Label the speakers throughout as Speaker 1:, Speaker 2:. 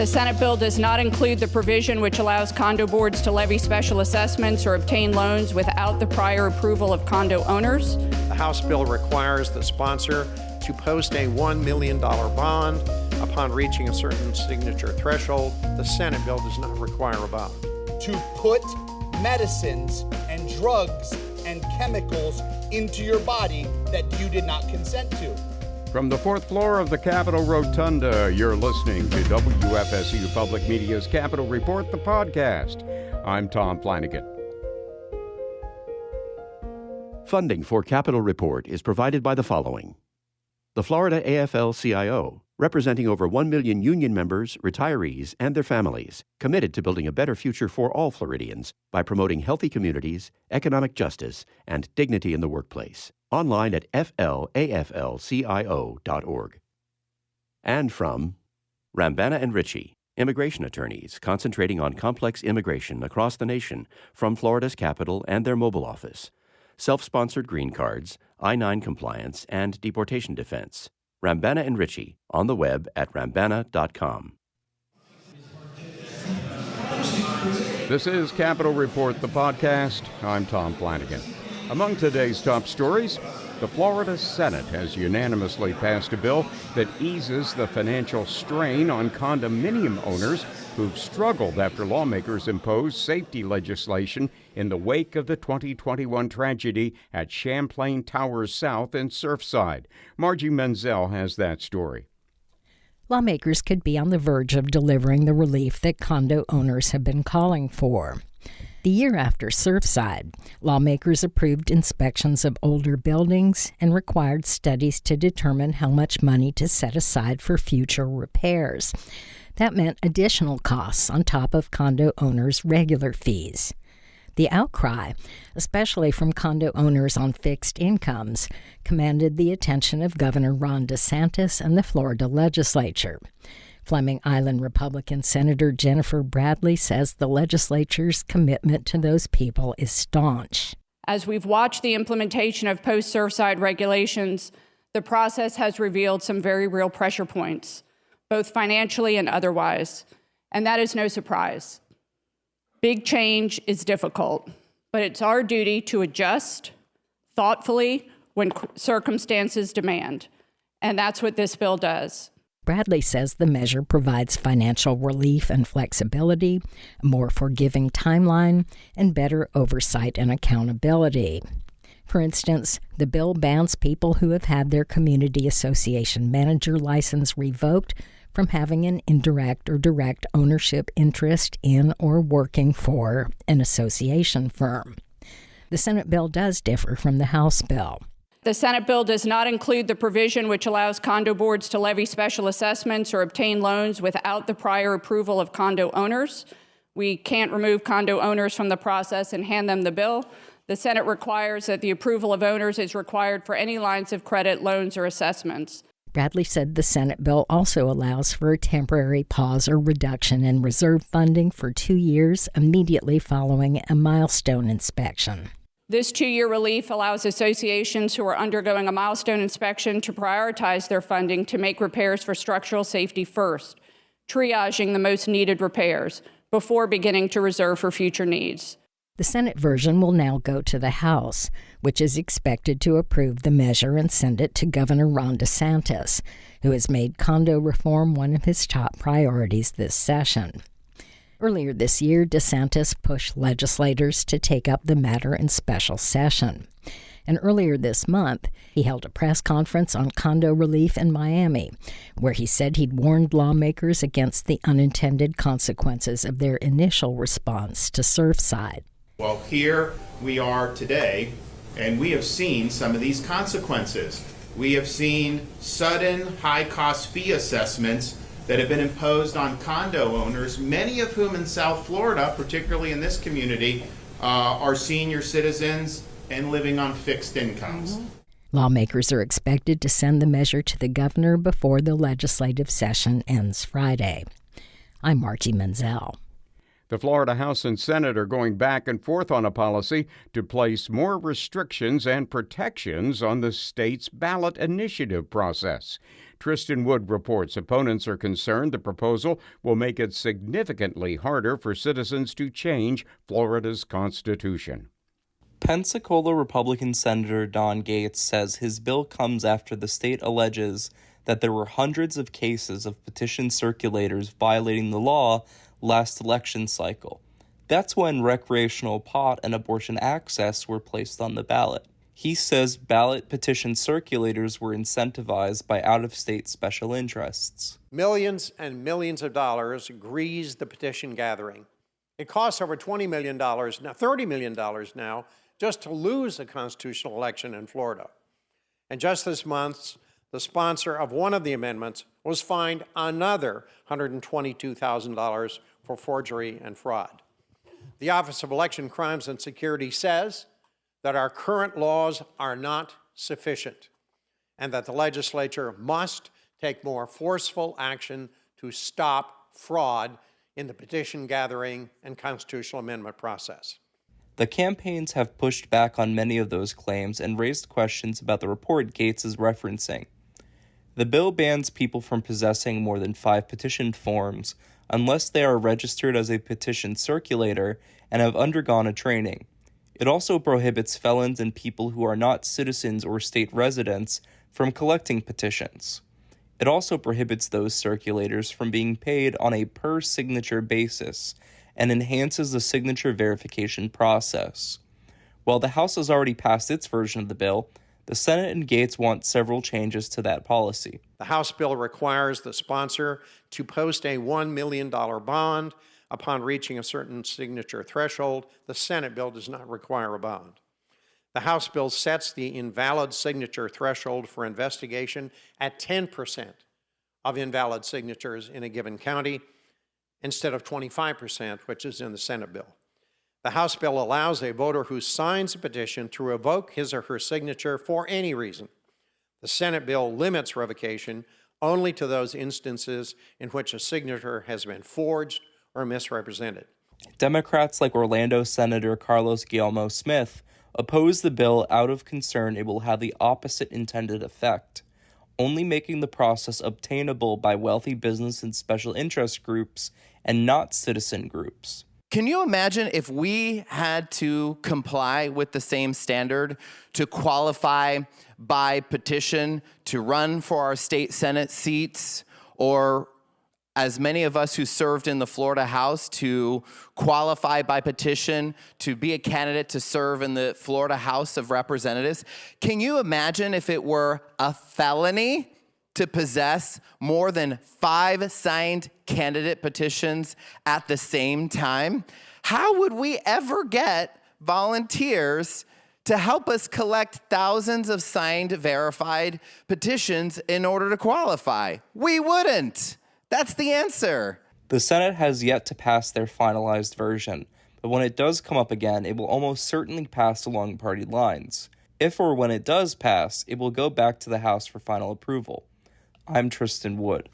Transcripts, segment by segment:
Speaker 1: The Senate bill does not include the provision which allows condo boards to levy special assessments or obtain loans without the prior approval of condo owners.
Speaker 2: The House bill requires the sponsor to post a $1 million bond upon reaching a certain signature threshold. The Senate bill does not require a bond.
Speaker 3: To put medicines and drugs and chemicals into your body that you did not consent to.
Speaker 4: From the fourth floor of the Capitol Rotunda, you're listening to WFSU Public Media's Capitol Report, the podcast. I'm Tom Flanagan.
Speaker 5: Funding for Capitol Report is provided by the following. The Florida AFL-CIO, representing over 1 million union members, retirees, and their families, committed to building a better future for all Floridians by promoting healthy communities, economic justice, and dignity in the workplace. Online at flaflcio.org. And from Rambana and Ritchie, immigration attorneys concentrating on complex immigration across the nation from Florida's capital and their mobile office. Self-sponsored green cards, I-9 compliance, and deportation defense. Rambana and Ritchie, on the web at rambana.com.
Speaker 4: This is Capitol Report, the podcast. I'm Tom Flanagan. Among today's top stories, the Florida Senate has unanimously passed a bill that eases the financial strain on condominium owners who've struggled after lawmakers imposed safety legislation in the wake of the 2021 tragedy at Champlain Towers South in Surfside. Margie Menzel has that story.
Speaker 6: Lawmakers could be on the verge of delivering the relief that condo owners have been calling for. The year after Surfside, lawmakers approved inspections of older buildings and required studies to determine how much money to set aside for future repairs. That meant additional costs on top of condo owners' regular fees. The outcry, especially from condo owners on fixed incomes, commanded the attention of Governor Ron DeSantis and the Florida legislature. Fleming Island Republican Senator Jennifer Bradley says the legislature's commitment to those people is staunch.
Speaker 1: As we've watched the implementation of post-Surfside regulations, the process has revealed some very real pressure points, both financially and otherwise, and that is no surprise. Big change is difficult, but it's our duty to adjust thoughtfully when circumstances demand, and that's what this bill does.
Speaker 6: Bradley says the measure provides financial relief and flexibility, a more forgiving timeline, and better oversight and accountability. For instance, the bill bans people who have had their community association manager license revoked from having an indirect or direct ownership interest in or working for an association firm. The Senate bill does differ from the House bill.
Speaker 1: The Senate bill does not include the provision which allows condo boards to levy special assessments or obtain loans without the prior approval of condo owners. We can't remove condo owners from the process and hand them the bill. The Senate requires that the approval of owners is required for any lines of credit, loans, or assessments.
Speaker 6: Bradley said the Senate bill also allows for a temporary pause or reduction in reserve funding for 2 years immediately following a milestone inspection.
Speaker 1: This 2-year relief allows associations who are undergoing a milestone inspection to prioritize their funding to make repairs for structural safety first, triaging the most needed repairs before beginning to reserve for future needs.
Speaker 6: The Senate version will now go to the House, which is expected to approve the measure and send it to Governor Ron DeSantis, who has made condo reform one of his top priorities this session. Earlier this year, DeSantis pushed legislators to take up the matter in special session. And earlier this month, he held a press conference on condo relief in Miami, where he said he'd warned lawmakers against the unintended consequences of their initial response to Surfside.
Speaker 7: Well, here we are today, and we have seen some of these consequences. We have seen sudden high-cost fee assessments that have been imposed on condo owners, many of whom in South Florida, particularly in this community, are senior citizens and living on fixed incomes.
Speaker 6: Lawmakers are expected to send the measure to the governor before the legislative session ends Friday. I'm Margie Menzel.
Speaker 4: The Florida House and Senate are going back and forth on a policy to place more restrictions and protections on the state's ballot initiative process. Tristan Wood reports opponents are concerned the proposal will make it significantly harder for citizens to change Florida's constitution.
Speaker 8: Pensacola Republican Senator Don Gates says his bill comes after the state alleges that there were hundreds of cases of petition circulators violating the law last election cycle. That's when recreational pot and abortion access were placed on the ballot. He says ballot petition circulators were incentivized by out-of-state special interests.
Speaker 2: Millions and millions of dollars grease the petition gathering. It costs over $20 million, now $30 million now, just to lose a constitutional election in Florida. And just this month, the sponsor of one of the amendments was fined another $122,000 for forgery and fraud. The Office of Election Crimes and Security says that our current laws are not sufficient and that the legislature must take more forceful action to stop fraud in the petition gathering and constitutional amendment process.
Speaker 8: The campaigns have pushed back on many of those claims and raised questions about the report Gates is referencing. The bill bans people from possessing more than 5 petition forms unless they are registered as a petition circulator and have undergone a training. It also prohibits felons and people who are not citizens or state residents from collecting petitions. It also prohibits those circulators from being paid on a per-signature basis and enhances the signature verification process. While the House has already passed its version of the bill, the Senate and Gates want several changes to that policy.
Speaker 2: The House bill requires the sponsor to post a $1 million bond upon reaching a certain signature threshold. The Senate bill does not require a bond. The House bill sets the invalid signature threshold for investigation at 10% of invalid signatures in a given county instead of 25%, which is in the Senate bill. The House bill allows a voter who signs a petition to revoke his or her signature for any reason. The Senate bill limits revocation only to those instances in which a signature has been forged or misrepresented.
Speaker 8: Democrats like Orlando Senator Carlos Guillermo Smith oppose the bill out of concern it will have the opposite intended effect, only making the process obtainable by wealthy business and special interest groups and not citizen groups.
Speaker 9: Can you imagine if we had to comply with the same standard to qualify by petition to run for our state Senate seats, or as many of us who served in the Florida House to qualify by petition to be a candidate to serve in the Florida House of Representatives? Can you imagine if it were a felony to possess more than 5 signed candidate petitions at the same time? How would we ever get volunteers to help us collect thousands of signed, verified petitions in order to qualify? We wouldn't. That's the answer.
Speaker 8: The Senate has yet to pass their finalized version, but when it does come up again, it will almost certainly pass along party lines. If or when it does pass, it will go back to the House for final approval. I'm Tristan Wood.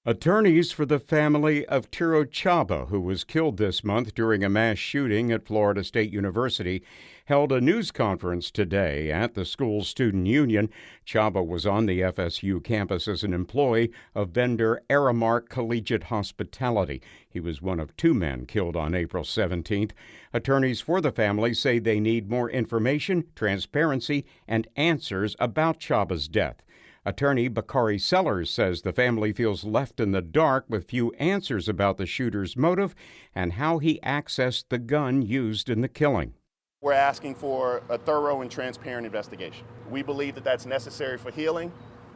Speaker 4: Attorneys for the family of Tiro Chaba, who was killed this month during a mass shooting at Florida State University, held a news conference today at the school's student union. Chaba was on the FSU campus as an employee of vendor Aramark Collegiate Hospitality. He was one of 2 men killed on April 17th. Attorneys for the family say they need more information, transparency, and answers about Chaba's death. Attorney Bakari Sellers says the family feels left in the dark with few answers about the shooter's motive and how he accessed the gun used in the killing.
Speaker 10: We're asking for a thorough and transparent investigation. We believe that that's necessary for healing.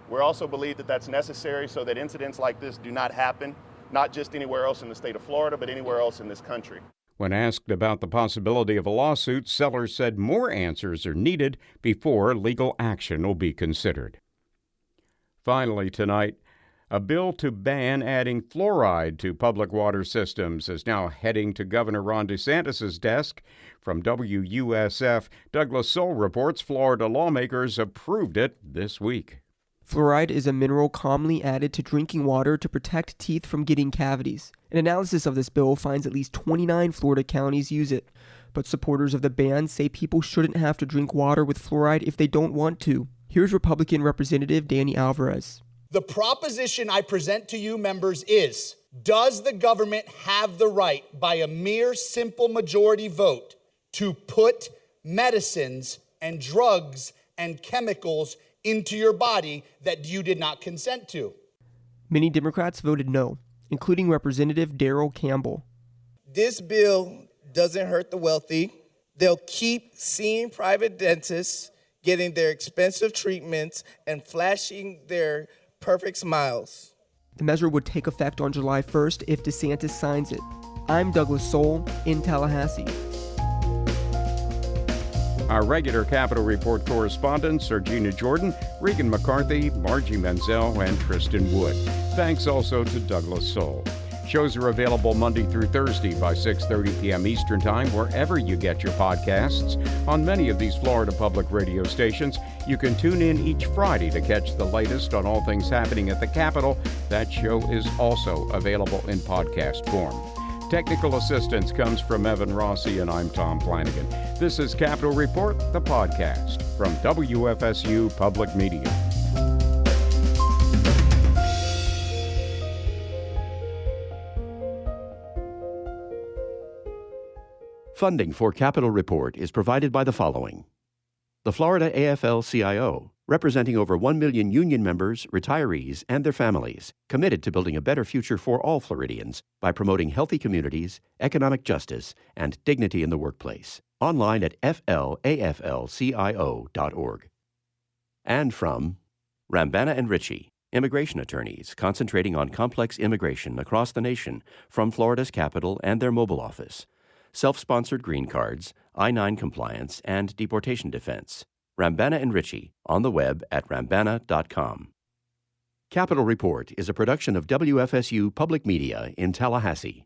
Speaker 10: We also believe that that's necessary so that incidents like this do not happen, not just anywhere else in the state of Florida, but anywhere else in this country.
Speaker 4: When asked about the possibility of a lawsuit, Sellers said more answers are needed before legal action will be considered. Finally tonight, a bill to ban adding fluoride to public water systems is now heading to Governor Ron DeSantis' desk. From WUSF, Douglas Soul reports Florida lawmakers approved it this week.
Speaker 11: Fluoride is a mineral commonly added to drinking water to protect teeth from getting cavities. An analysis of this bill finds at least 29 Florida counties use it, but supporters of the ban say people shouldn't have to drink water with fluoride if they don't want to. Here's Republican Representative Danny Alvarez.
Speaker 3: The proposition I present to you, members, is, does the government have the right, by a mere simple majority vote, to put medicines and drugs and chemicals into your body that you did not consent to?
Speaker 11: Many Democrats voted no, including Representative Darrell Campbell.
Speaker 12: This bill doesn't hurt the wealthy. They'll keep seeing private dentists, getting their expensive treatments, and flashing their perfect smiles.
Speaker 11: The measure would take effect on July 1st if DeSantis signs it. I'm Douglas Soul in Tallahassee.
Speaker 4: Our regular Capitol Report correspondents are Gina Jordan, Regan McCarthy, Margie Menzel, and Tristan Wood. Thanks also to Douglas Soul. Shows are available Monday through Thursday by 6:30 p.m. Eastern Time, wherever you get your podcasts. On many of these Florida public radio stations, you can tune in each Friday to catch the latest on all things happening at the Capitol. That show is also available in podcast form. Technical assistance comes from Evan Rossi, and I'm Tom Flanagan. This is Capitol Report, the podcast from WFSU Public Media.
Speaker 5: Funding for Capitol Report is provided by the following. The Florida AFL-CIO, representing over 1 million union members, retirees, and their families, committed to building a better future for all Floridians by promoting healthy communities, economic justice, and dignity in the workplace. Online at flaflcio.org. And from Rambana and Ritchie, immigration attorneys concentrating on complex immigration across the nation from Florida's capital and their mobile office. Self-sponsored green cards, I-9 compliance, and deportation defense. Rambana and Ritchie, on the web at rambana.com. Capitol Report is a production of WFSU Public Media in Tallahassee.